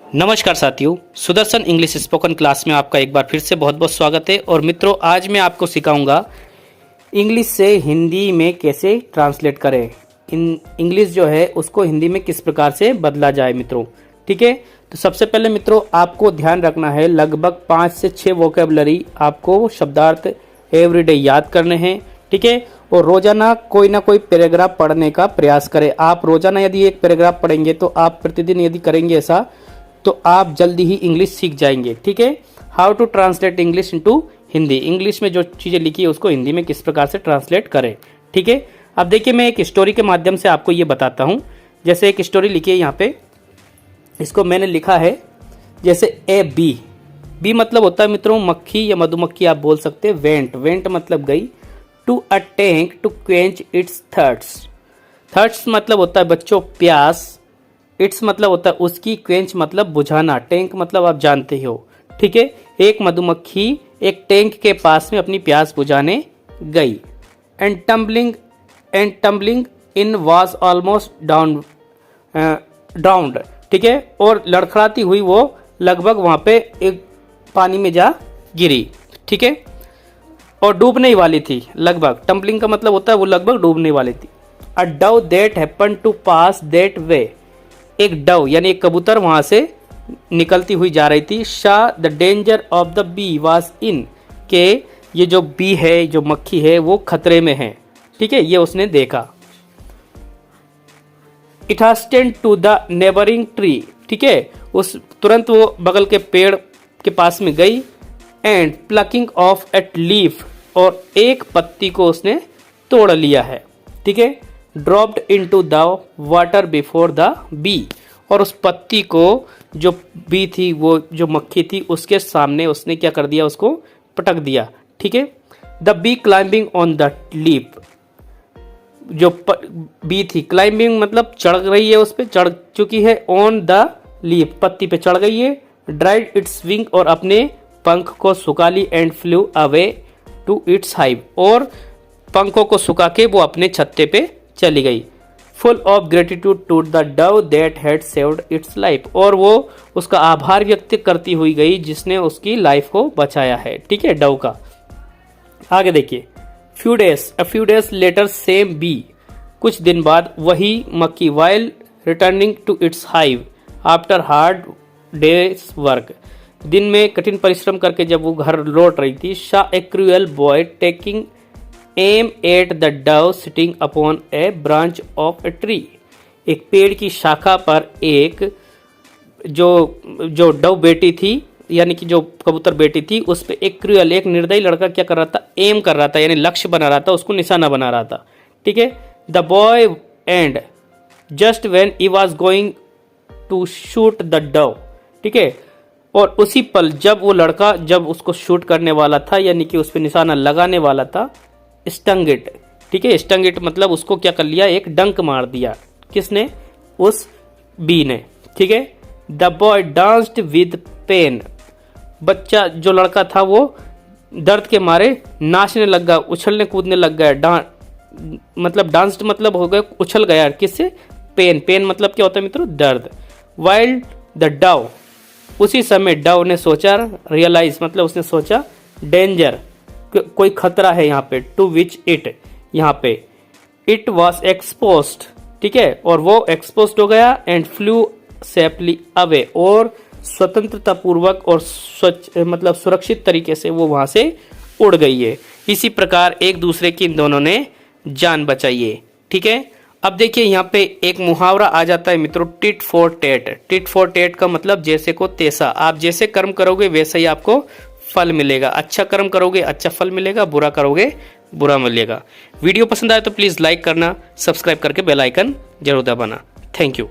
नमस्कार साथियों, Sudarshan English spoken class में आपका एक बार फिर से बहुत बहुत स्वागत है। और मित्रों, आज मैं आपको सिखाऊंगा इंग्लिश से हिंदी में कैसे ट्रांसलेट करें। इंग्लिश जो है उसको हिंदी में किस प्रकार से बदला जाए मित्रों। ठीक है, तो सबसे पहले मित्रों आपको ध्यान रखना है, लगभग 5 से 6 वोकेबलरी आपको शब्दार्थ एवरीडे याद करने हैं। ठीक है, और रोजाना कोई ना कोई पैराग्राफ पढ़ने का प्रयास करें। आप रोजाना यदि एक पैराग्राफ पढ़ेंगे तो आप प्रतिदिन यदि करेंगे ऐसा तो आप जल्दी ही इंग्लिश सीख जाएंगे। ठीक है, how to translate English into Hindi, English में जो चीज़ें लिखी है उसको हिंदी में किस प्रकार से ट्रांसलेट करें। ठीक है, अब देखिए मैं एक स्टोरी के माध्यम से आपको ये बताता हूँ। जैसे एक स्टोरी लिखी है यहाँ पे, इसको मैंने लिखा है जैसे ए बी। बी मतलब होता है मित्रों मक्खी या मधुमक्खी आप बोल सकते हैं। वेंट, वेंट मतलब गई। To a tank to quench its thirst, thirst मतलब होता है बच्चों प्यास। इट्स मतलब होता है उसकी, क्वेंच मतलब बुझाना, टैंक मतलब आप जानते ही हो। ठीक है, एक मधुमक्खी एक टैंक के पास में अपनी प्यास बुझाने गई। And tumbling in was almost ड्राउन्ड। ठीक है, और लड़खड़ाती हुई वो लगभग वहां पे एक पानी में जा गिरी। ठीक है, और डूबने ही वाली थी लगभग। टम्बलिंग का मतलब होता है वो लगभग डूबने वाली थी। A dove that happen to pass that way, एक डव यानी एक कबूतर वहां से निकलती हुई जा रही थी। Saw the danger of the bee was in, के ये जो बी है, जो मक्खी है वो खतरे में है। ठीक है, ये उसने देखा। It hastened to the neighbouring tree, ठीक है, उस तुरंत वो बगल के पेड़ के पास में गई। And plucking off at leaf, और एक पत्ती को उसने तोड़ लिया है। ठीक है, dropped into the water before the bee, और उस पत्ती को जो बी थी, वो जो मक्खी थी, उसके सामने उसने क्या कर दिया, उसको पटक दिया। ठीक है, the bee climbing on the leaf, जो बी थी क्लाइंबिंग मतलब चढ़ रही है, उस पर चढ़ चुकी है। ऑन द लीफ पत्ती पे चढ़ गई है। ड्राइड इट्स विंग, और अपने पंख को सुखा ली। And flew away to its hive, और पंखों को सुखा के वो अपने छत्ते पे चली गई। Full of gratitude to the dove that had saved its life, और वो उसका आभार व्यक्त करती हुई गई जिसने उसकी लाइफ को बचाया है। ठीक है, डव का। आगे देखिए, a few days later same bee, कुछ दिन बाद वही मक्खी, while returning to its hive after hard day's work, दिन में कठिन परिश्रम करके जब वो घर लौट रही थी। saw a cruel boy taking aim at the dove sitting upon a branch of a tree, एक पेड़ की शाखा पर एक जो डव बेटी थी यानी कि जो कबूतर बेटी थी, उस पे एक क्रूअल, एक निर्दयी लड़का क्या कर रहा था, एम कर रहा था यानी लक्ष्य बना रहा था, उसको निशाना बना रहा था। ठीक है, the boy and just when he was going to shoot the dove, ठीक है, और उसी पल जब वो लड़का जब उसको शूट करने वाला था यानी कि उस पर निशाना लगाने वाला था, स्टंग इट। ठीक है, स्टंग इट मतलब उसको क्या कर लिया, एक डंक मार दिया। किसने, उस बी ने। ठीक है, the boy danced with pain, बच्चा जो लड़का था वो दर्द के मारे नाचने लग गया, उछलने कूदने लग गया। मतलब डांस्ड मतलब हो गया उछल गया, किससे, पेन। पेन मतलब क्या होता है मित्रों, दर्द। वाइल्ड द डव, उसी समय डव ने सोचा, रियलाइज मतलब उसने सोचा, डेंजर कोई खतरा है यहाँ पे। टू विच इट, यहाँ पे इट वॉज एक्सपोज्ड, ठीक है, और वो एक्सपोज्ड हो गया। एंड फ्लू सेफली अवे, और स्वतंत्रता पूर्वक और मतलब सुरक्षित तरीके से वो वहां से उड़ गई है। इसी प्रकार एक दूसरे की इन दोनों ने जान बचाई है। ठीक है, अब देखिए यहाँ पे एक मुहावरा आ जाता है मित्रों, tit for tat. Tit for tat का मतलब जैसे को तैसा, आप जैसे कर्म करोगे वैसे ही आपको फल मिलेगा। अच्छा कर्म करोगे अच्छा फल मिलेगा, बुरा करोगे बुरा मिलेगा। वीडियो पसंद आए तो प्लीज लाइक करना, सब्सक्राइब करके बेल आइकन जरूर दबाना। Thank you.